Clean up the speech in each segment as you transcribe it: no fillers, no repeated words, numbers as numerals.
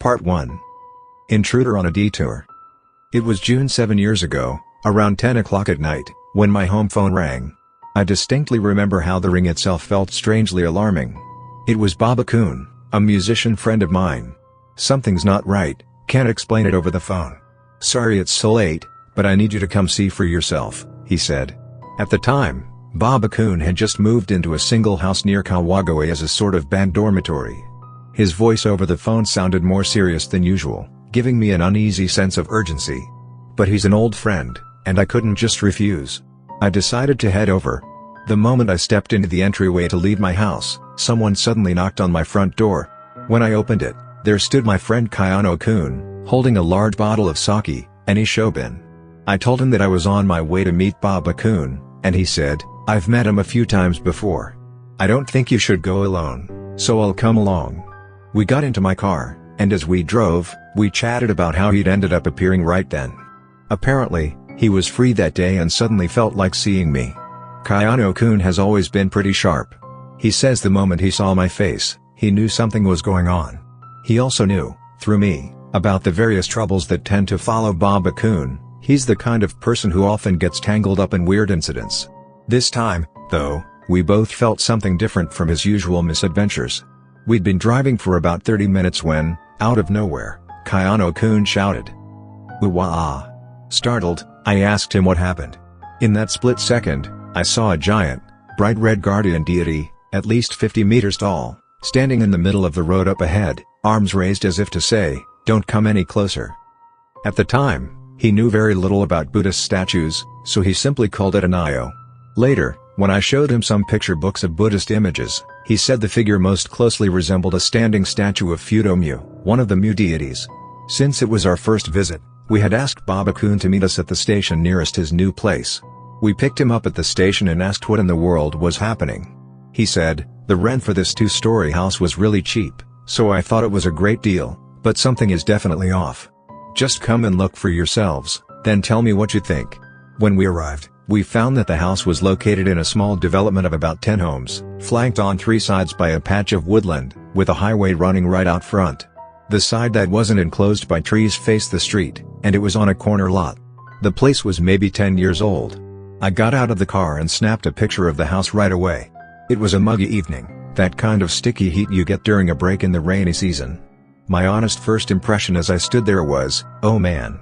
Part 1. Intruder on a Detour. It was June 7 years ago, around 10 o'clock at night, when my home phone rang. I distinctly remember how the ring itself felt strangely alarming. It was Baba Kun, a musician friend of mine. "Something's not right, can't explain it over the phone. Sorry it's so late, but I need you to come see for yourself," he said. At the time, Baba Kun had just moved into a single house near Kawagoe as a sort of band dormitory. His voice over the phone sounded more serious than usual, giving me an uneasy sense of urgency. But he's an old friend, and I couldn't just refuse. I decided to head over. The moment I stepped into the entryway to leave my house, someone suddenly knocked on my front door. When I opened it, there stood my friend Kayano-kun, holding a large bottle of sake, and ishobin. I told him that I was on my way to meet Baba Kun, and he said, "I've met him a few times before. I don't think you should go alone, so I'll come along." We got into my car, and as we drove, we chatted about how he'd ended up appearing right then. Apparently, he was free that day and suddenly felt like seeing me. Kayano-kun has always been pretty sharp. He says the moment he saw my face, he knew something was going on. He also knew, through me, about the various troubles that tend to follow Baba Kun. He's the kind of person who often gets tangled up in weird incidents. This time, though, we both felt something different from his usual misadventures. We'd been driving for about 30 minutes when, out of nowhere, Kayano-kun shouted, "Uwa!" Startled, I asked him what happened. In that split second, I saw a giant, bright red guardian deity, at least 50 meters tall, standing in the middle of the road up ahead, arms raised as if to say, "Don't come any closer." At the time, he knew very little about Buddhist statues, so he simply called it an Io. Later, when I showed him some picture books of Buddhist images, he said the figure most closely resembled a standing statue of Fudo-Mu, one of the Mu deities. Since it was our first visit, we had asked Baba Kun to meet us at the station nearest his new place. We picked him up at the station and asked what in the world was happening. He said, "The rent for this 2-story house was really cheap, so I thought it was a great deal, but something is definitely off. Just come and look for yourselves, then tell me what you think." When we arrived, we found that the house was located in a small development of about 10 homes, flanked on 3 sides by a patch of woodland, with a highway running right out front. The side that wasn't enclosed by trees faced the street, and it was on a corner lot. The place was maybe 10 years old. I got out of the car and snapped a picture of the house right away. It was a muggy evening, that kind of sticky heat you get during a break in the rainy season. My honest first impression as I stood there was, "Oh man.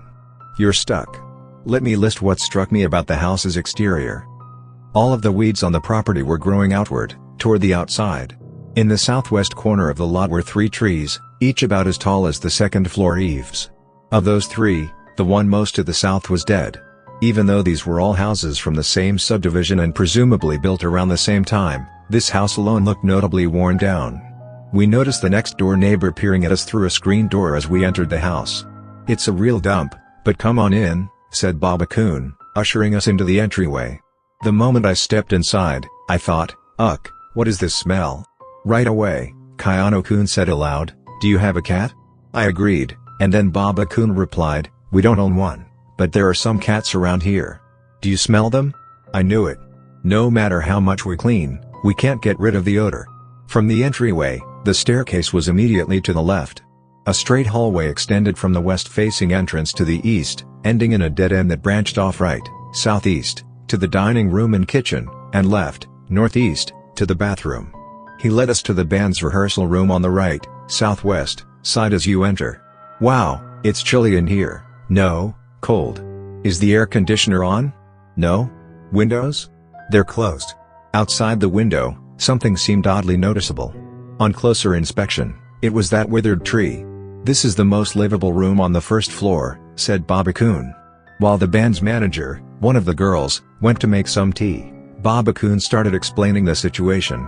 You're stuck." Let me list what struck me about the house's exterior. All of the weeds on the property were growing outward, toward the outside. In the southwest corner of the lot were 3 trees, each about as tall as the second-floor eaves. Of those 3, the one most to the south was dead. Even though these were all houses from the same subdivision and presumably built around the same time, this house alone looked notably worn down. We noticed the next-door neighbor peering at us through a screen door as we entered the house. "It's a real dump, but come on in," said Baba Kun, ushering us into the entryway. The moment I stepped inside, I thought, "Ugh, what is this smell?" Right away, Kayano-kun said aloud, "Do you have a cat?" I agreed, and then Baba Kun replied, "We don't own one, but there are some cats around here. Do you smell them?" I knew it. No matter how much we clean, we can't get rid of the odor. From the entryway, the staircase was immediately to the left. A straight hallway extended from the west-facing entrance to the east, ending in a dead end that branched off right, southeast, to the dining room and kitchen, and left, northeast, to the bathroom. He led us to the band's rehearsal room on the right, southwest, side as you enter. "Wow, it's chilly in here." "No, cold." "Is the air conditioner on?" "No." "Windows?" "They're closed." Outside the window, something seemed oddly noticeable. On closer inspection, it was that withered tree. "This is the most livable room on the first floor," said Baba Kun. While the band's manager, one of the girls, went to make some tea, Baba Kun started explaining the situation.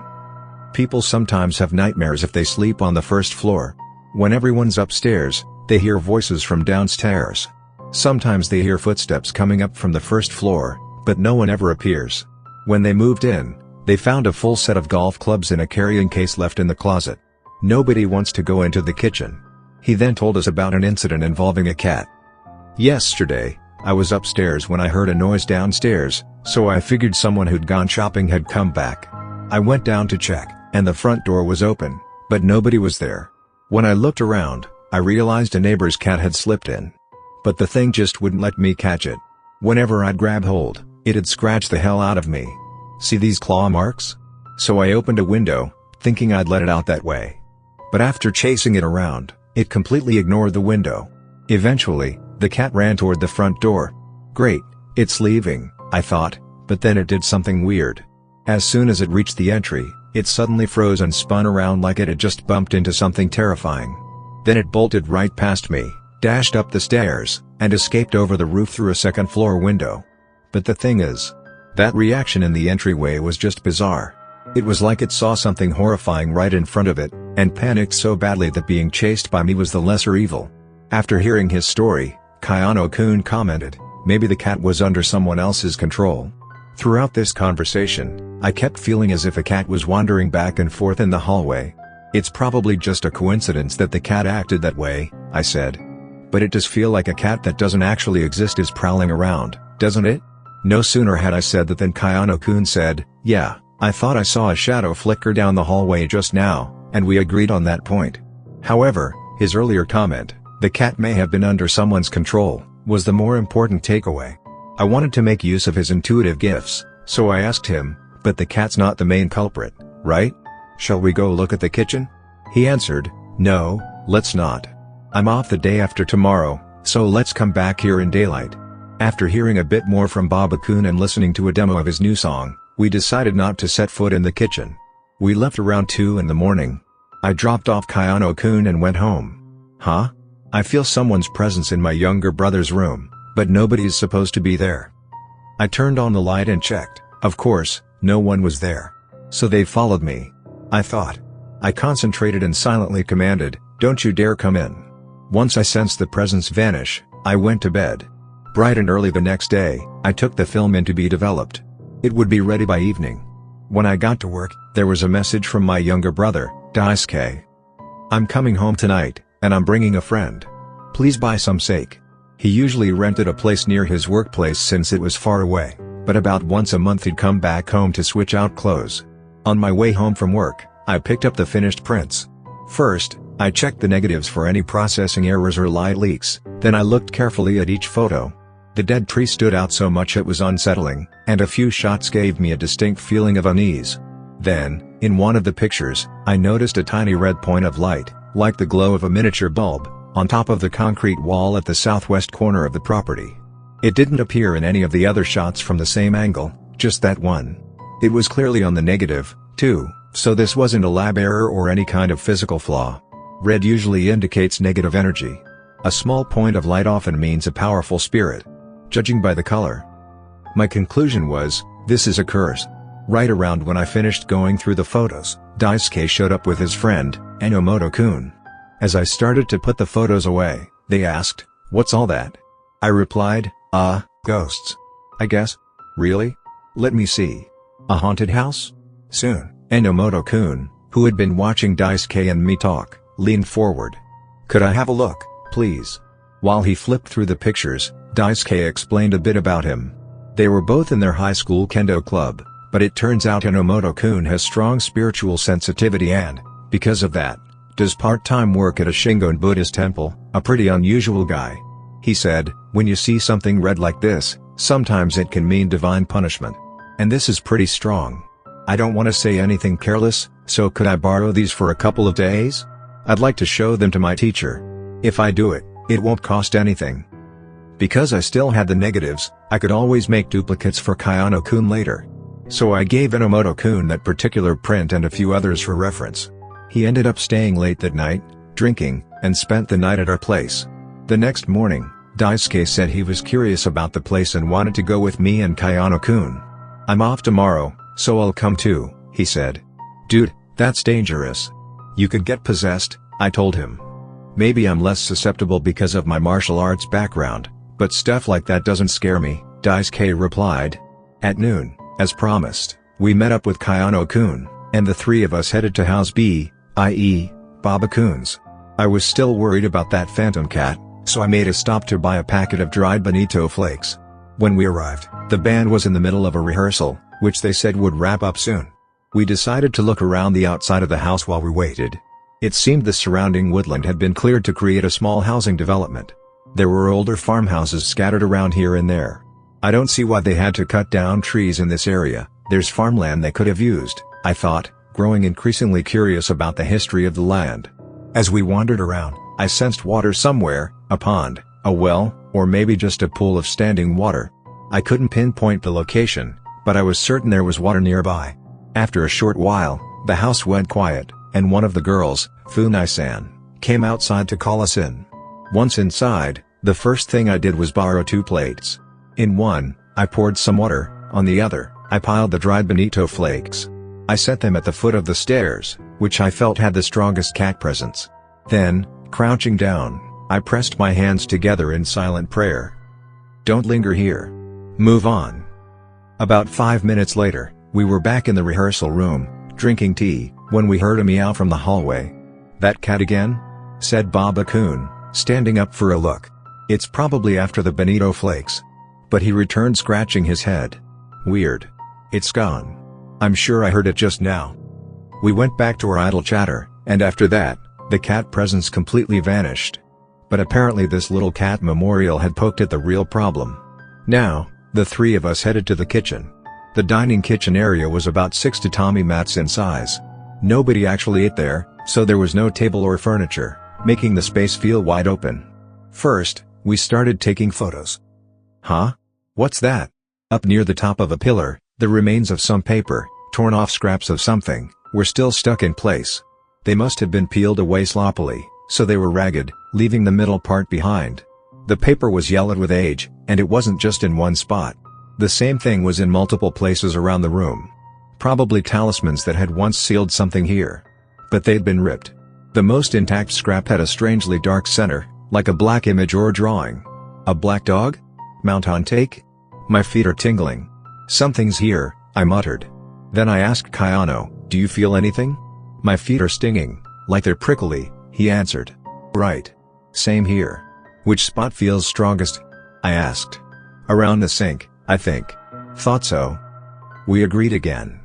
"People sometimes have nightmares if they sleep on the first floor. When everyone's upstairs, they hear voices from downstairs. Sometimes they hear footsteps coming up from the first floor, but no one ever appears. When they moved in, they found a full set of golf clubs in a carrying case left in the closet. Nobody wants to go into the kitchen." He then told us about an incident involving a cat. "Yesterday, I was upstairs when I heard a noise downstairs, so I figured someone who'd gone shopping had come back. I went down to check, and the front door was open, but nobody was there. When I looked around, I realized a neighbor's cat had slipped in. But the thing just wouldn't let me catch it. Whenever I'd grab hold, it'd scratch the hell out of me. See these claw marks? So I opened a window, thinking I'd let it out that way. But after chasing it around, it completely ignored the window. Eventually, the cat ran toward the front door. Great, it's leaving, I thought, but then it did something weird. As soon as it reached the entry, it suddenly froze and spun around like it had just bumped into something terrifying. Then it bolted right past me, dashed up the stairs, and escaped over the roof through a second-floor window. But the thing is, that reaction in the entryway was just bizarre. It was like it saw something horrifying right in front of it, and panicked so badly that being chased by me was the lesser evil. After hearing his story, Kayano-kun commented, "Maybe the cat was under someone else's control." Throughout this conversation, I kept feeling as if a cat was wandering back and forth in the hallway. "It's probably just a coincidence that the cat acted that way," I said. "But it does feel like a cat that doesn't actually exist is prowling around, doesn't it?" No sooner had I said that than Kayano-kun said, "Yeah, I thought I saw a shadow flicker down the hallway just now," and we agreed on that point. However, his earlier comment, "The cat may have been under someone's control," was the more important takeaway. I wanted to make use of his intuitive gifts, so I asked him, "But the cat's not the main culprit, right? Shall we go look at the kitchen?" He answered, "No, let's not. I'm off the day after tomorrow, so let's come back here in daylight." After hearing a bit more from Baba-kun and listening to a demo of his new song, we decided not to set foot in the kitchen. We left around 2 in the morning. I dropped off Kayano-kun and went home. Huh? I feel someone's presence in my younger brother's room, but nobody's supposed to be there. I turned on the light and checked. Of course, no one was there. So they followed me, I thought. I concentrated and silently commanded, "Don't you dare come in." Once I sensed the presence vanish, I went to bed. Bright and early the next day, I took the film in to be developed. It would be ready by evening. When I got to work, there was a message from my younger brother, Daisuke. "I'm coming home tonight, and I'm bringing a friend. Please buy some sake." He usually rented a place near his workplace since it was far away, but about once a month he'd come back home to switch out clothes. On my way home from work, I picked up the finished prints. First, I checked the negatives for any processing errors or light leaks, then I looked carefully at each photo. The dead tree stood out so much it was unsettling, and a few shots gave me a distinct feeling of unease. Then, in one of the pictures, I noticed a tiny red point of light, like the glow of a miniature bulb, on top of the concrete wall at the southwest corner of the property. It didn't appear in any of the other shots from the same angle, just that one. It was clearly on the negative, too, so this wasn't a lab error or any kind of physical flaw. Red usually indicates negative energy. A small point of light often means a powerful spirit, judging by the color. My conclusion was, this is a curse. Right around when I finished going through the photos, Daisuke showed up with his friend, Enomoto-kun. As I started to put the photos away, they asked, "What's all that?" I replied, Ghosts. I guess. Really? Let me see. A haunted house? Soon, Enomoto-kun, who had been watching Daisuke and me talk, leaned forward. "Could I have a look, please?" While he flipped through the pictures, Daisuke explained a bit about him. They were both in their high school kendo club, but it turns out Enomoto-kun has strong spiritual sensitivity and, because of that, does part-time work at a Shingon Buddhist temple, a pretty unusual guy. He said, "When you see something red like this, sometimes it can mean divine punishment. And this is pretty strong. I don't want to say anything careless, so could I borrow these for a couple of days? I'd like to show them to my teacher. If I do it, it won't cost anything." Because I still had the negatives, I could always make duplicates for Kayano-kun later. So I gave Enomoto-kun that particular print and a few others for reference. He ended up staying late that night, drinking, and spent the night at our place. The next morning, Daisuke said he was curious about the place and wanted to go with me and Kayano-kun. "I'm off tomorrow, so I'll come too," he said. "Dude, that's dangerous. You could get possessed," I told him. "Maybe I'm less susceptible because of my martial arts background, but stuff like that doesn't scare me," Daisuke replied. At noon, as promised, we met up with Kayano-kun, and the three of us headed to House B, i.e., Baba-kun's. I was still worried about that phantom cat, so I made a stop to buy a packet of dried bonito flakes. When we arrived, the band was in the middle of a rehearsal, which they said would wrap up soon. We decided to look around the outside of the house while we waited. It seemed the surrounding woodland had been cleared to create a small housing development. There were older farmhouses scattered around here and there. I don't see why they had to cut down trees in this area. There's farmland they could have used, I thought, growing increasingly curious about the history of the land. As we wandered around, I sensed water somewhere, a pond, a well, or maybe just a pool of standing water. I couldn't pinpoint the location, but I was certain there was water nearby. After a short while, the house went quiet, and one of the girls, Funai-san, came outside to call us in. Once inside, the first thing I did was borrow 2 plates. In one, I poured some water, on the other, I piled the dried bonito flakes. I set them at the foot of the stairs, which I felt had the strongest cat presence. Then, crouching down, I pressed my hands together in silent prayer. Don't linger here. Move on. About 5 minutes later, we were back in the rehearsal room, drinking tea, when we heard a meow from the hallway. That cat again? Said Baba-kun, standing up for a look. It's probably after the bonito flakes. But he returned scratching his head. Weird. It's gone. I'm sure I heard it just now. We went back to our idle chatter, and after that, the cat presence completely vanished. But apparently this little cat memorial had poked at the real problem. Now, the 3 of us headed to the kitchen. The dining kitchen area was about 6 tatami mats in size. Nobody actually ate there, so there was no table or furniture, making the space feel wide open. First, we started taking photos. Huh? What's that? Up near the top of a pillar, the remains of some paper, torn off scraps of something, were still stuck in place. They must have been peeled away sloppily, so they were ragged, leaving the middle part behind. The paper was yellowed with age, and it wasn't just in one spot. The same thing was in multiple places around the room. Probably talismans that had once sealed something here. But they'd been ripped. The most intact scrap had a strangely dark center, like a black image or drawing. A black dog? Mount on take? My feet are tingling. Something's here, I muttered. Then I asked Kayano, do you feel anything? My feet are stinging, like they're prickly, he answered. Right. Same here. Which spot feels strongest? I asked. Around the sink, I think. Thought so. We agreed again.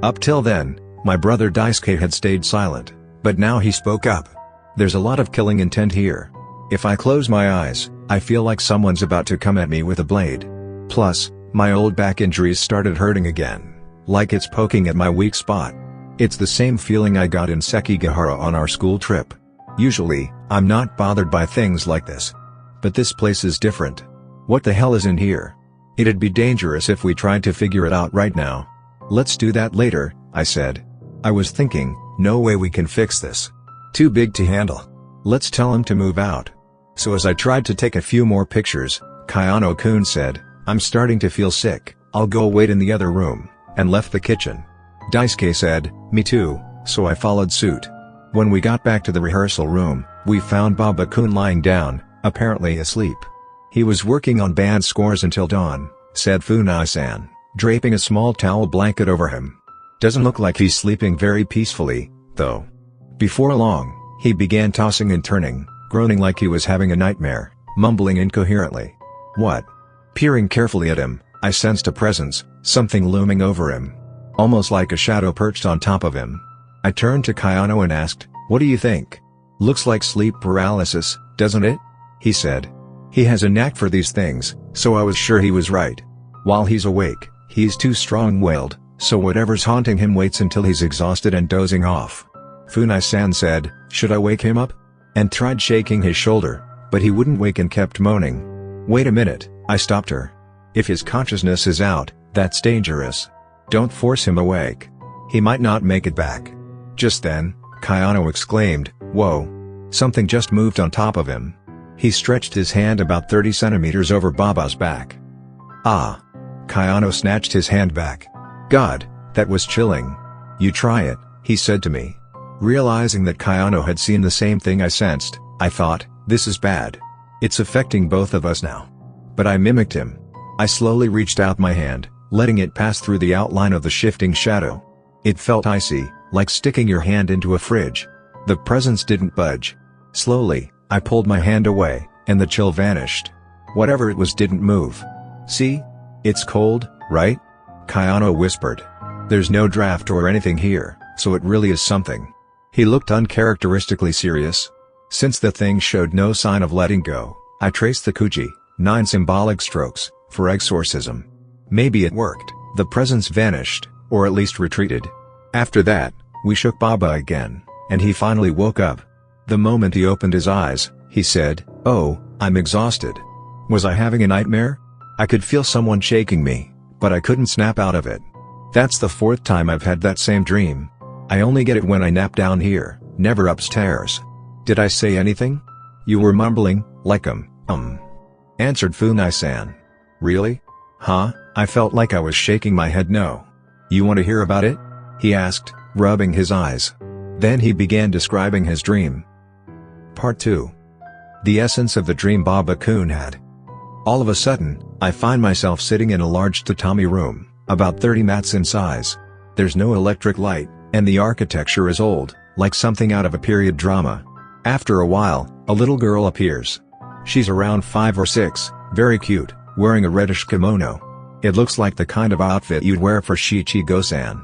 Up till then, my brother Daisuke had stayed silent, but now he spoke up. There's a lot of killing intent here. If I close my eyes, I feel like someone's about to come at me with a blade. Plus, my old back injuries started hurting again. Like it's poking at my weak spot. It's the same feeling I got in Sekigahara on our school trip. Usually, I'm not bothered by things like this. But this place is different. What the hell is in here? It'd be dangerous if we tried to figure it out right now. Let's do that later, I said. I was thinking, no way we can fix this. Too big to handle. Let's tell him to move out. So as I tried to take a few more pictures, Kayano-kun said, I'm starting to feel sick, I'll go wait in the other room, and left the kitchen. Daisuke said, me too, so I followed suit. When we got back to the rehearsal room, we found Baba-kun lying down, apparently asleep. He was working on band scores until dawn, said Funai-san, draping a small towel blanket over him. Doesn't look like he's sleeping very peacefully, though. Before long, he began tossing and turning, groaning like he was having a nightmare, mumbling incoherently. What? Peering carefully at him, I sensed a presence, something looming over him. Almost like a shadow perched on top of him. I turned to Kayano and asked, what do you think? Looks like sleep paralysis, doesn't it? He said. He has a knack for these things, so I was sure he was right. While he's awake, he's too strong-willed, so whatever's haunting him waits until he's exhausted and dozing off. Funai-san said, should I wake him up? And tried shaking his shoulder, but he wouldn't wake and kept moaning. Wait a minute, I stopped her. If his consciousness is out, that's dangerous. Don't force him awake. He might not make it back. Just then, Kayano exclaimed, whoa! Something just moved on top of him. He stretched his hand about 30 centimeters over Baba's back. Ah! Kayano snatched his hand back. God, that was chilling. You try it, he said to me. Realizing that Kayano had seen the same thing I sensed, I thought, this is bad. It's affecting both of us now. But I mimicked him. I slowly reached out my hand, letting it pass through the outline of the shifting shadow. It felt icy, like sticking your hand into a fridge. The presence didn't budge. Slowly, I pulled my hand away, and the chill vanished. Whatever it was didn't move. See? It's cold, right? Kayano whispered. There's no draft or anything here, so it really is something. He looked uncharacteristically serious. Since the thing showed no sign of letting go, I traced the Kuji, 9 symbolic strokes, for exorcism. Maybe it worked, the presence vanished, or at least retreated. After that, we shook Baba again, and he finally woke up. The moment he opened his eyes, he said, "Oh, I'm exhausted. Was I having a nightmare?" I could feel someone shaking me, but I couldn't snap out of it. That's the 4th time I've had that same dream. I only get it when I nap down here, never upstairs. Did I say anything? You were mumbling, like answered Funai-san. Really? Huh? I felt like I was shaking my head no. You want to hear about it? He asked, rubbing his eyes. Then he began describing his dream. Part 2. The essence of the dream Baba-kun had. All of a sudden, I find myself sitting in a large tatami room, about 30 mats in size. There's no electric light, and the architecture is old, like something out of a period drama. After a while, a little girl appears. She's around 5 or 6, very cute, wearing a reddish kimono. It looks like the kind of outfit you'd wear for Shichi-go-san.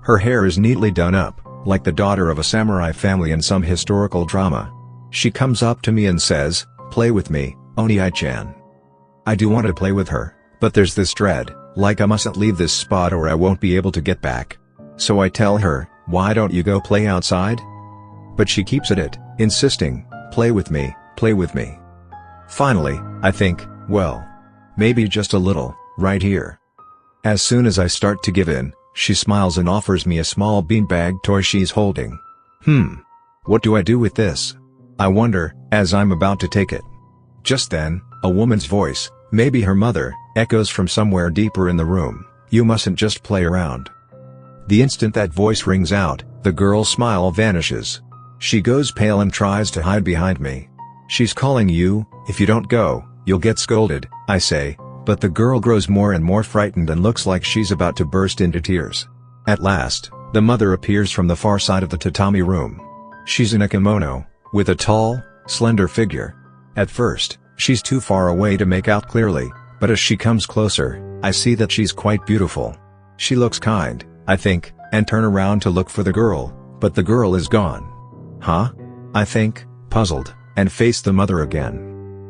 Her hair is neatly done up, like the daughter of a samurai family in some historical drama. She comes up to me and says, "Play with me, Oni-chan." I do want to play with her, but there's this dread, like I mustn't leave this spot or I won't be able to get back. So I tell her, "Why don't you go play outside?" But she keeps at it, insisting, "Play with me, play with me." Finally, I think, well, maybe just a little, right here. As soon as I start to give in, she smiles and offers me a small beanbag toy she's holding. What do I do with this? I wonder, as I'm about to take it. Just then, a woman's voice, maybe her mother, echoes from somewhere deeper in the room, "You mustn't just play around." The instant that voice rings out, the girl's smile vanishes. She goes pale and tries to hide behind me. "She's calling you, if you don't go, you'll get scolded," I say, but the girl grows more and more frightened and looks like she's about to burst into tears. At last, the mother appears from the far side of the tatami room. She's in a kimono, with a tall, slender figure. At first, she's too far away to make out clearly, but as she comes closer, I see that she's quite beautiful. She looks kind, I think, and turn around to look for the girl, but the girl is gone. Huh? I think, puzzled, and face the mother again.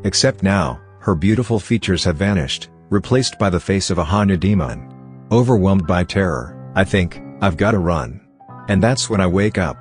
Except now, her beautiful features have vanished, replaced by the face of a Hana demon. Overwhelmed by terror, I think, I've gotta run. And that's when I wake up.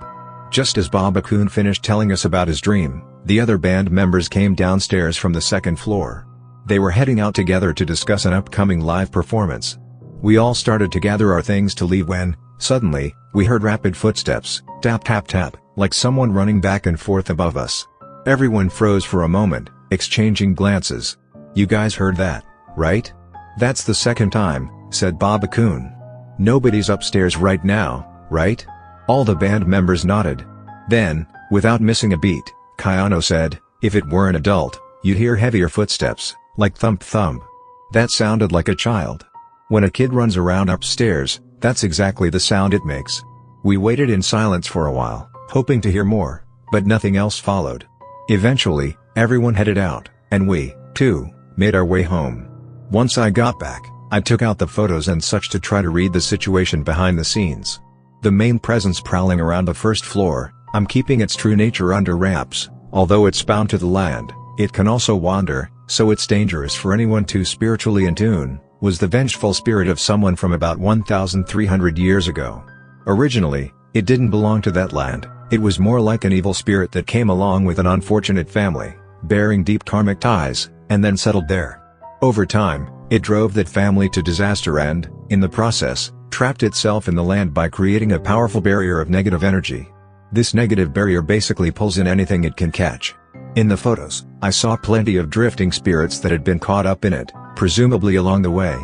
Just as Baba-kun finished telling us about his dream, the other band members came downstairs from the 2nd floor. They were heading out together to discuss an upcoming live performance. We all started to gather our things to leave when, suddenly, we heard rapid footsteps, tap tap tap, like someone running back and forth above us. Everyone froze for a moment, exchanging glances. "You guys heard that, right?" "That's the 2nd time," said Baba-kun. "Nobody's upstairs right now, right?" All the band members nodded. Then, without missing a beat, Kayano said, "If it were an adult, you'd hear heavier footsteps, like thump thump." That sounded like a child. When a kid runs around upstairs, that's exactly the sound it makes. We waited in silence for a while, hoping to hear more, but nothing else followed. Eventually, everyone headed out, and we, too, made our way home. Once I got back, I took out the photos and such to try to read the situation behind the scenes. The main presence prowling around the 1st floor, I'm keeping its true nature under wraps. Although it's bound to the land, it can also wander, so it's dangerous for anyone too spiritually in tune, was the vengeful spirit of someone from about 1,300 years ago. Originally, it didn't belong to that land, it was more like an evil spirit that came along with an unfortunate family, bearing deep karmic ties, and then settled there. Over time, it drove that family to disaster and, in the process, trapped itself in the land by creating a powerful barrier of negative energy. This negative barrier basically pulls in anything it can catch. In the photos, I saw plenty of drifting spirits that had been caught up in it, presumably along the way.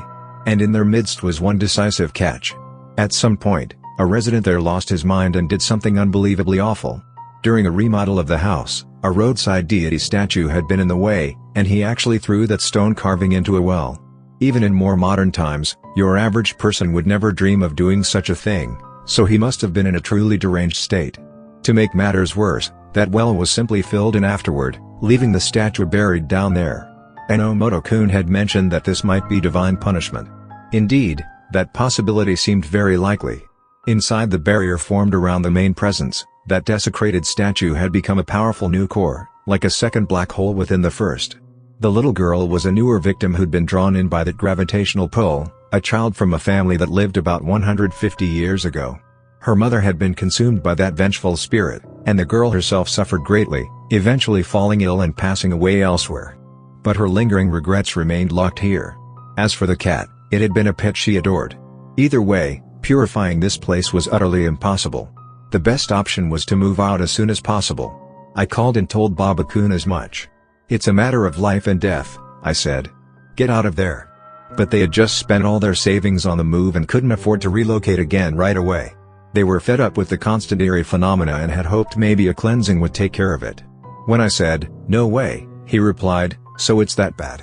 And in their midst was one decisive catch. At some point, a resident there lost his mind and did something unbelievably awful. During a remodel of the house, a roadside deity statue had been in the way, and he actually threw that stone carving into a well. Even in more modern times, your average person would never dream of doing such a thing, so he must have been in a truly deranged state. To make matters worse, that well was simply filled in afterward, leaving the statue buried down there. Enomoto-kun had mentioned that this might be divine punishment. Indeed, that possibility seemed very likely. Inside the barrier formed around the main presence, That desecrated statue had become a powerful new core, like a second black hole within the first. The little girl was a newer victim who'd been drawn in by that gravitational pull, a child from a family that lived about 150 years ago. Her mother had been consumed by that vengeful spirit, and the girl herself suffered greatly, eventually falling ill and passing away elsewhere. But her lingering regrets remained locked here. As for the cat, it had been a pet she adored. Either way, purifying this place was utterly impossible. The best option was to move out as soon as possible. I called and told Baba-kun as much. "It's a matter of life and death," I said. "Get out of there." But they had just spent all their savings on the move and couldn't afford to relocate again right away. They were fed up with the constant eerie phenomena and had hoped maybe a cleansing would take care of it. When I said, "No way," he replied, "So it's that bad?"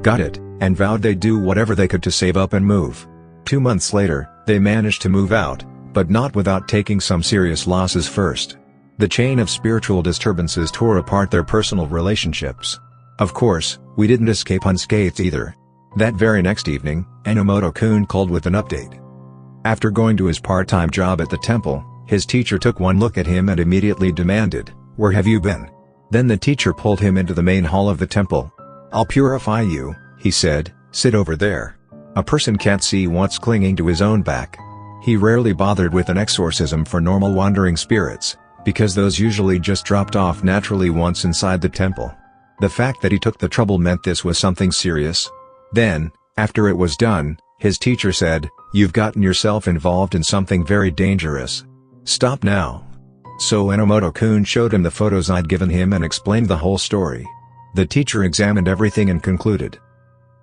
Got it, and vowed they'd do whatever they could to save up and move. 2 months later, they managed to move out, but not without taking some serious losses first. The chain of spiritual disturbances tore apart their personal relationships. Of course, we didn't escape unscathed either. That very next evening, Enomoto-kun called with an update. After going to his part-time job at the temple, his teacher took one look at him and immediately demanded, "Where have you been?" Then the teacher pulled him into the main hall of the temple. "I'll purify you," he said, "sit over there." A person can't see what's clinging to his own back. He rarely bothered with an exorcism for normal wandering spirits, because those usually just dropped off naturally once inside the temple. The fact that he took the trouble meant this was something serious. Then, after it was done, his teacher said, "You've gotten yourself involved in something very dangerous. Stop now." So Enomoto-kun showed him the photos I'd given him and explained the whole story. The teacher examined everything and concluded.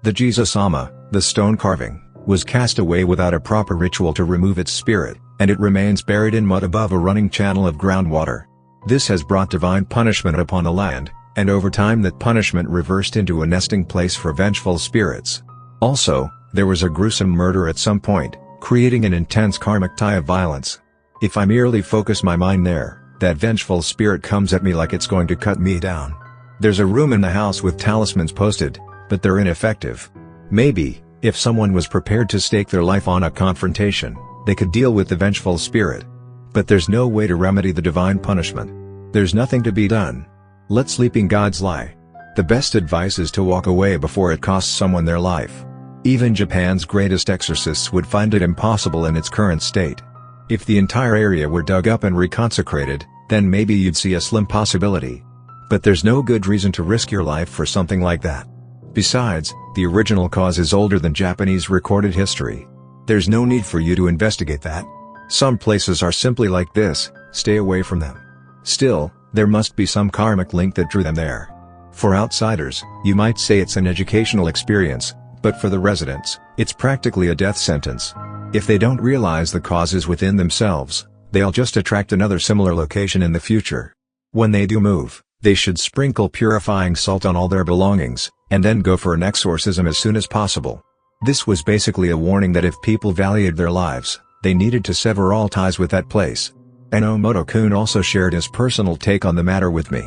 The Jesus-ama, the stone carving, was cast away without a proper ritual to remove its spirit, and it remains buried in mud above a running channel of groundwater. This has brought divine punishment upon the land, and over time that punishment reversed into a nesting place for vengeful spirits. Also, there was a gruesome murder at some point, creating an intense karmic tie of violence. If I merely focus my mind there, that vengeful spirit comes at me like it's going to cut me down. There's a room in the house with talismans posted, but they're ineffective. Maybe, if someone was prepared to stake their life on a confrontation, they could deal with the vengeful spirit. But there's no way to remedy the divine punishment. There's nothing to be done. Let sleeping gods lie. The best advice is to walk away before it costs someone their life. Even Japan's greatest exorcists would find it impossible in its current state. If the entire area were dug up and reconsecrated, then maybe you'd see a slim possibility. But there's no good reason to risk your life for something like that. Besides, the original cause is older than Japanese recorded history. There's no need for you to investigate that. Some places are simply like this, stay away from them. Still, there must be some karmic link that drew them there. For outsiders, you might say it's an educational experience, but for the residents, it's practically a death sentence. If they don't realize the causes within themselves, they'll just attract another similar location in the future. When they do move, they should sprinkle purifying salt on all their belongings, and then go for an exorcism as soon as possible. This was basically a warning that if people valued their lives, they needed to sever all ties with that place. Enomoto-kun also shared his personal take on the matter with me.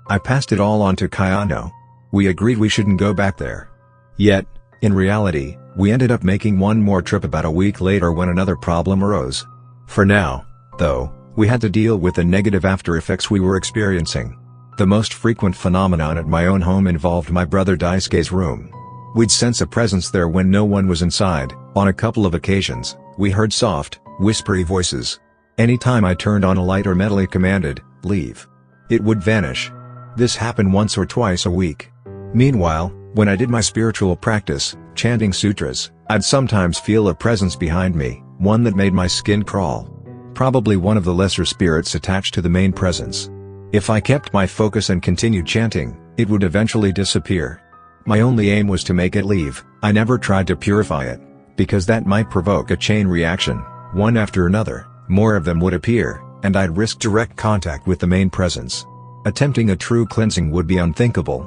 I passed it all on to Kayano. We agreed we shouldn't go back there. Yet, in reality, we ended up making one more trip about a week later when another problem arose. For now, though, we had to deal with the negative after effects we were experiencing. The most frequent phenomenon at my own home involved my brother Daisuke's room. We'd sense a presence there when no one was inside. On a couple of occasions, we heard soft, whispery voices. Anytime I turned on a light or mentally commanded, "Leave," it would vanish. This happened once or twice a week. Meanwhile, when I did my spiritual practice, chanting sutras, I'd sometimes feel a presence behind me, one that made my skin crawl. Probably one of the lesser spirits attached to the main presence. If I kept my focus and continued chanting, it would eventually disappear. My only aim was to make it leave. I never tried to purify it, because that might provoke a chain reaction. One after another, more of them would appear, and I'd risk direct contact with the main presence. Attempting a true cleansing would be unthinkable.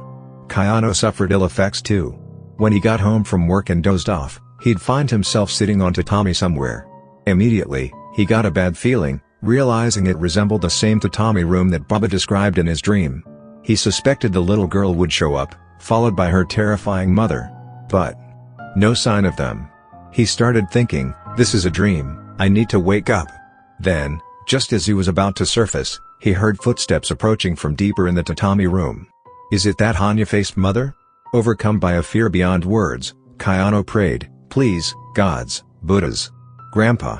Kayano suffered ill effects too. When he got home from work and dozed off, he'd find himself sitting on tatami somewhere. Immediately, he got a bad feeling, realizing it resembled the same tatami room that Baba described in his dream. He suspected the little girl would show up, followed by her terrifying mother. But no sign of them. He started thinking, this is a dream, I need to wake up. Then, just as he was about to surface, he heard footsteps approaching from deeper in the tatami room. Is it that Hanya-faced mother? Overcome by a fear beyond words, Kayano prayed, "Please, gods, Buddhas. Grandpa."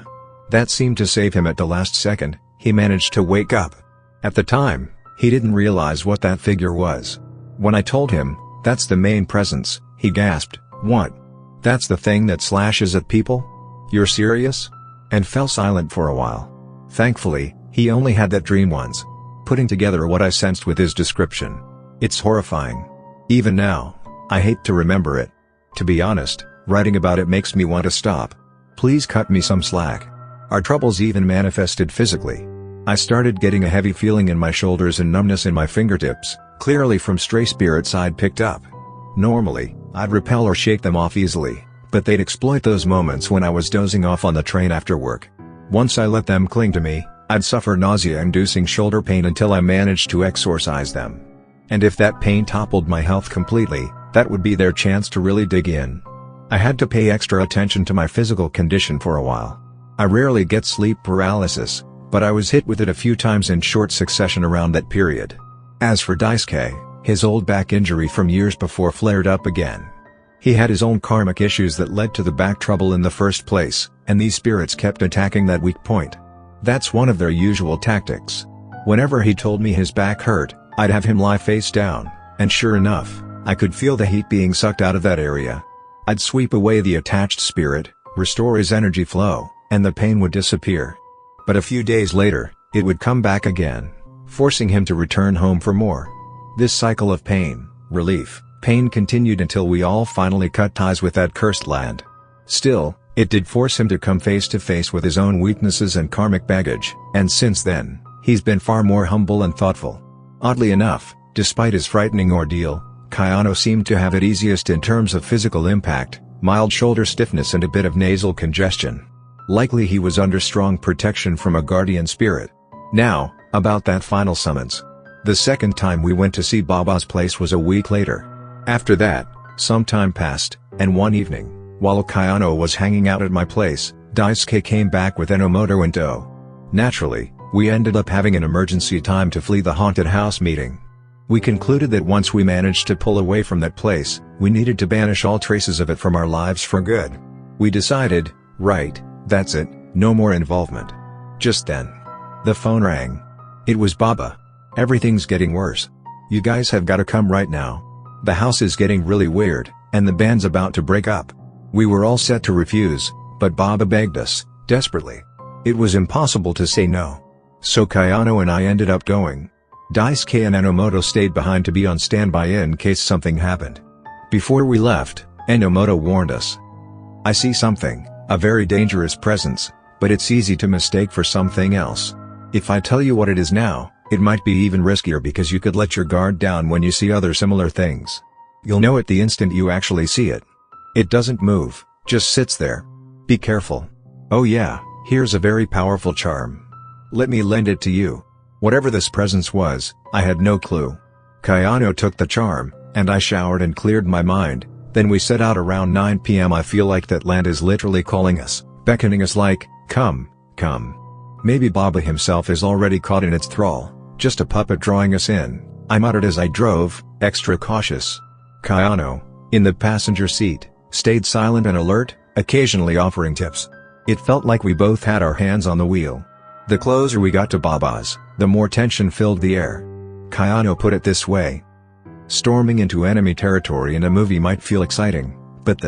That seemed to save him at the last second. He managed to wake up. At the time, he didn't realize what that figure was. When I told him, "That's the main presence," he gasped, "What? That's the thing that slashes at people? You're serious?" And fell silent for a while. Thankfully, he only had that dream once. Putting together what I sensed with his description. It's horrifying. Even now, I hate to remember it. To be honest, writing about it makes me want to stop. Please cut me some slack. Our troubles even manifested physically. I started getting a heavy feeling in my shoulders and numbness in my fingertips, clearly from stray spirits I'd picked up. Normally, I'd repel or shake them off easily, but they'd exploit those moments when I was dozing off on the train after work. Once I let them cling to me, I'd suffer nausea-inducing shoulder pain until I managed to exorcise them. And if that pain toppled my health completely, that would be their chance to really dig in. I had to pay extra attention to my physical condition for a while. I rarely get sleep paralysis, but I was hit with it a few times in short succession around that period. As for Daisuke, his old back injury from years before flared up again. He had his own karmic issues that led to the back trouble in the first place, and these spirits kept attacking that weak point. That's one of their usual tactics. Whenever he told me his back hurt, I'd have him lie face down, and sure enough, I could feel the heat being sucked out of that area. I'd sweep away the attached spirit, restore his energy flow, and the pain would disappear. But a few days later, it would come back again, forcing him to return home for more. This cycle of pain, relief, pain continued until we all finally cut ties with that cursed land. Still, it did force him to come face to face with his own weaknesses and karmic baggage, and since then, he's been far more humble and thoughtful. Oddly enough, despite his frightening ordeal, Kayano seemed to have it easiest in terms of physical impact, mild shoulder stiffness and a bit of nasal congestion. Likely he was under strong protection from a guardian spirit. Now, about that final summons. The second time we went to see Baba's place was a week later. After that, some time passed, and one evening, while Kayano was hanging out at my place, Daisuke came back with Enomoto in tow. Naturally, we ended up having an emergency time to flee the haunted house meeting. We concluded that once we managed to pull away from that place, we needed to banish all traces of it from our lives for good. We decided, right, that's it, no more involvement. Just then, the phone rang. It was Baba. "Everything's getting worse. You guys have gotta come right now. The house is getting really weird, and the band's about to break up." We were all set to refuse, but Baba begged us, desperately. It was impossible to say no. So Kayano and I ended up going. Daisuke and Enomoto stayed behind to be on standby in case something happened. Before we left, Enomoto warned us. "I see something, a very dangerous presence, but it's easy to mistake for something else. If I tell you what it is now, it might be even riskier because you could let your guard down when you see other similar things. You'll know it the instant you actually see it. It doesn't move, just sits there. Be careful. Oh yeah, here's a very powerful charm. Let me lend it to you." Whatever this presence was, I had no clue. Kayano took the charm, and I showered and cleared my mind. Then we set out around 9 p.m. I feel like that land is literally calling us, beckoning us like, come, come. Maybe Baba himself is already caught in its thrall, just a puppet drawing us in, I muttered as I drove, extra cautious. Kayano, in the passenger seat, stayed silent and alert, occasionally offering tips. It felt like we both had our hands on the wheel. The closer we got to Baba's, the more tension filled the air. Kayano put it this way. Storming into enemy territory in a movie might feel exciting, but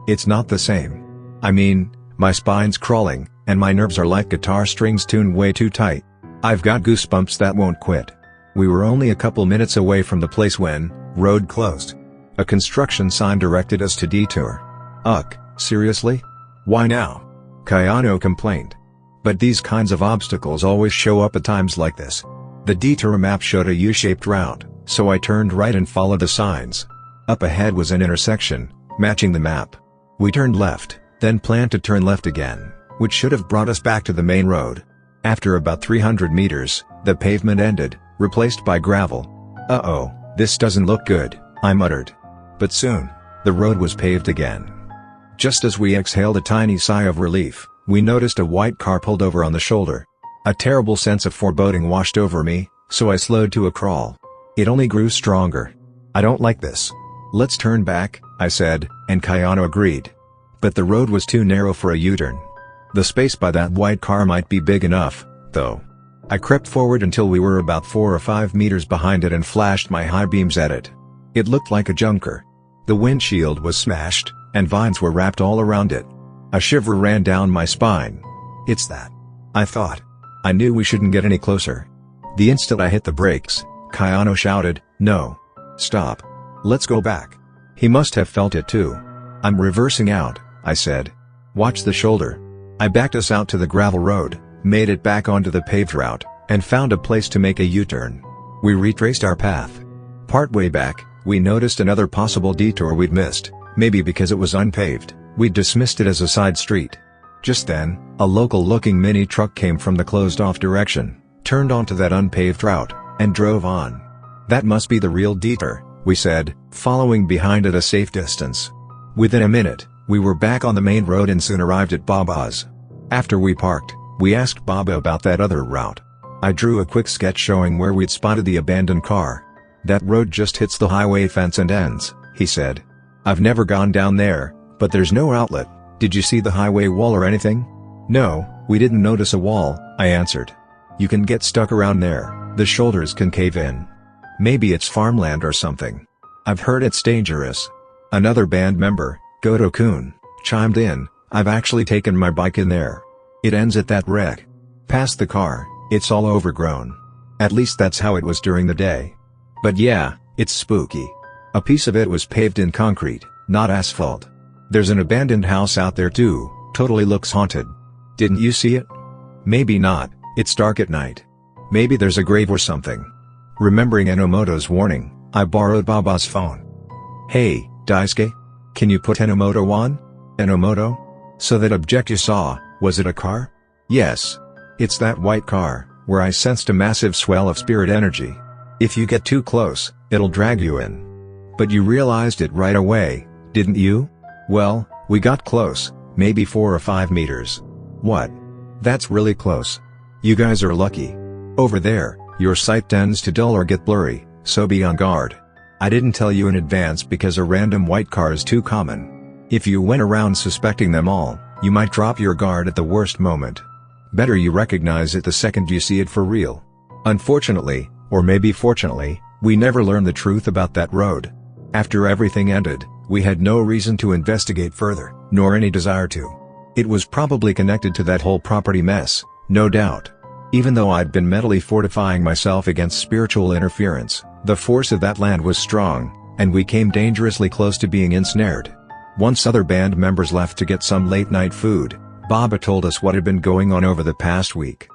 it's not the same. I mean, my spine's crawling, and my nerves are like guitar strings tuned way too tight. I've got goosebumps that won't quit. We were only a couple minutes away from the place when, road closed. A construction sign directed us to detour. Ugh, seriously? Why now? Kayano complained. But these kinds of obstacles always show up at times like this. The detour map showed a U-shaped route, so I turned right and followed the signs. Up ahead was an intersection, matching the map. We turned left, then planned to turn left again, which should have brought us back to the main road. After about 300 meters, the pavement ended, replaced by gravel. Uh-oh, this doesn't look good, I muttered. But soon, the road was paved again. Just as we exhaled a tiny sigh of relief, we noticed a white car pulled over on the shoulder. A terrible sense of foreboding washed over me, so I slowed to a crawl. It only grew stronger. I don't like this. Let's turn back, I said, and Kayano agreed. But the road was too narrow for a U-turn. The space by that white car might be big enough, though. I crept forward until we were about 4 or 5 meters behind it and flashed my high beams at it. It looked like a junker. The windshield was smashed, and vines were wrapped all around it. A shiver ran down my spine. It's that, I thought. I knew we shouldn't get any closer. The instant I hit the brakes, Kayano shouted, "No. Stop. Let's go back." He must have felt it too. "I'm reversing out," I said. "Watch the shoulder." I backed us out to the gravel road, made it back onto the paved route, and found a place to make a U-turn. We retraced our path. Partway back, we noticed another possible detour we'd missed, maybe because it was unpaved. We dismissed it as a side street. Just then, a local-looking mini truck came from the closed-off direction, turned onto that unpaved route, and drove on. "That must be the real detour," we said, following behind at a safe distance. Within a minute, we were back on the main road and soon arrived at Baba's. After we parked, we asked Baba about that other route. I drew a quick sketch showing where we'd spotted the abandoned car. "That road just hits the highway fence and ends," he said. "I've never gone down there, but there's no outlet. Did you see the highway wall or anything?" "No, we didn't notice a wall," I answered. "You can get stuck around there, the shoulders can cave in. Maybe it's farmland or something. I've heard it's dangerous." Another band member, Goto-kun, chimed in, "I've actually taken my bike in there. It ends at that wreck. Past the car, it's all overgrown. At least that's how it was during the day. But yeah, it's spooky. A piece of it was paved in concrete, not asphalt. There's an abandoned house out there too, totally looks haunted. Didn't you see it?" "Maybe not, it's dark at night. Maybe there's a grave or something." Remembering Enomoto's warning, I borrowed Baba's phone. "Hey, Daisuke? Can you put Enomoto on?" "Enomoto? So that object you saw, was it a car?" "Yes. It's that white car, where I sensed a massive swell of spirit energy. If you get too close, it'll drag you in." "But you realized it right away, didn't you?" "Well, we got close, maybe 4 or 5 meters. "What? That's really close. You guys are lucky. Over there, your sight tends to dull or get blurry, so be on guard. I didn't tell you in advance because a random white car is too common. If you went around suspecting them all, you might drop your guard at the worst moment. Better you recognize it the second you see it for real." Unfortunately, or maybe fortunately, we never learned the truth about that road. After everything ended, we had no reason to investigate further, nor any desire to. It was probably connected to that whole property mess, no doubt. Even though I'd been mentally fortifying myself against spiritual interference, the force of that land was strong, and we came dangerously close to being ensnared. Once other band members left to get some late-night food, Baba told us what had been going on over the past week.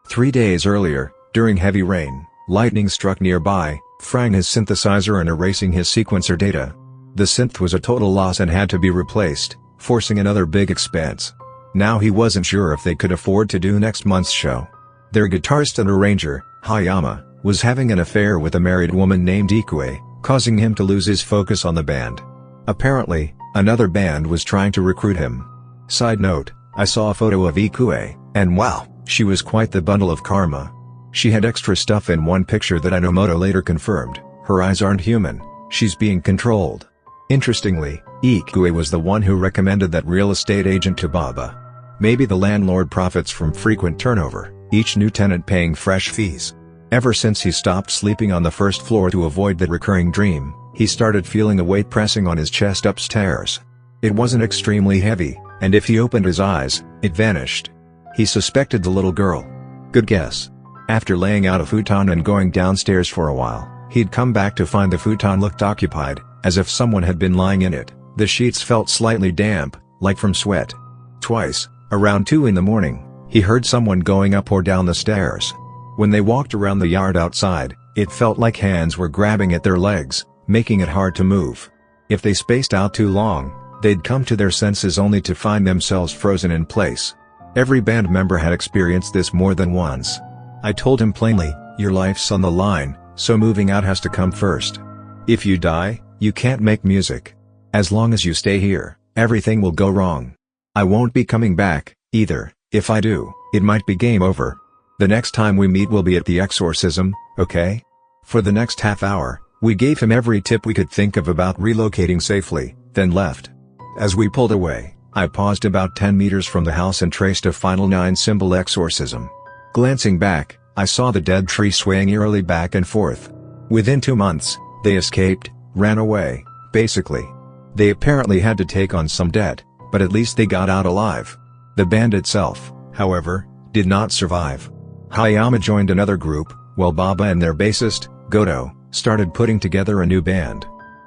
3 days earlier, during heavy rain, lightning struck nearby, frying his synthesizer and erasing his sequencer data. The synth was a total loss and had to be replaced, forcing another big expense. Now he wasn't sure if they could afford to do next month's show. Their guitarist and arranger, Hayama, was having an affair with a married woman named Ikue, causing him to lose his focus on the band. Apparently, another band was trying to recruit him. Side note, I saw a photo of Ikue, and wow, she was quite the bundle of karma. She had extra stuff in one picture that Enomoto later confirmed. Her eyes aren't human, she's being controlled. Interestingly, Ikue was the one who recommended that real estate agent to Baba. Maybe the landlord profits from frequent turnover, each new tenant paying fresh fees. Ever since he stopped sleeping on the first floor to avoid the recurring dream, he started feeling a weight pressing on his chest upstairs. It wasn't extremely heavy, and if he opened his eyes, it vanished. He suspected the little girl. Good guess. After laying out a futon and going downstairs for a while, he'd come back to find the futon looked occupied, as if someone had been lying in it. The sheets felt slightly damp, like from sweat. Twice, around 2 in the morning, he heard someone going up or down the stairs. When they walked around the yard outside, it felt like hands were grabbing at their legs, making it hard to move. If they spaced out too long, they'd come to their senses only to find themselves frozen in place. Every band member had experienced this more than once. I told him plainly, "Your life's on the line, so moving out has to come first. If you die, you can't make music. As long as you stay here, everything will go wrong. I won't be coming back, either. If I do, it might be game over." The next time we meet will be at the exorcism, okay? For the next half hour, we gave him every tip we could think of about relocating safely, then left. As we pulled away, I paused about 10 meters from the house and traced a final 9-symbol exorcism. Glancing back, I saw the dead tree swaying eerily back and forth. Within 2 months, they escaped, ran away, basically. They apparently had to take on some debt, but at least they got out alive. The band itself, however, did not survive. Hayama joined another group, while Baba and their bassist, Goto, started putting together a new band.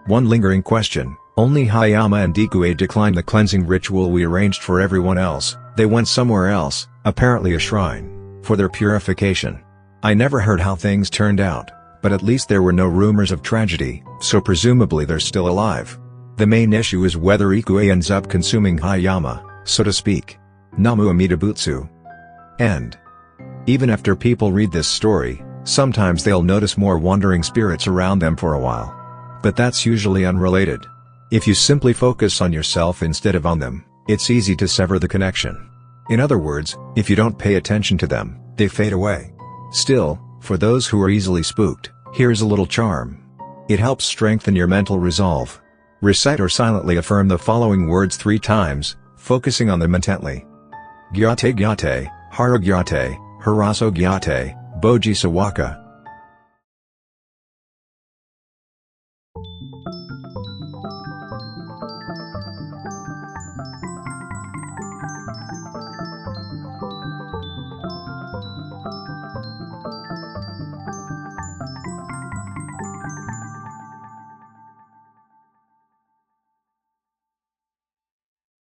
One lingering question: only Hayama and Ikue declined the cleansing ritual we arranged for everyone else. They went somewhere else, apparently a shrine, for their purification. I never heard how things turned out, but at least there were no rumors of tragedy, so presumably they're still alive. The main issue is whether Ikue ends up consuming Hayama, so to speak. Namu Amida Butsu. End. Even after people read this story, sometimes they'll notice more wandering spirits around them for a while. But that's usually unrelated. If you simply focus on yourself instead of on them, it's easy to sever the connection. In other words, if you don't pay attention to them, they fade away. Still, for those who are easily spooked, here's a little charm. It helps strengthen your mental resolve. Recite or silently affirm the following words 3 times, focusing on them intently. Gyate Gyate, Hara Gyate, Haraso Gyate, Boji Sawaka.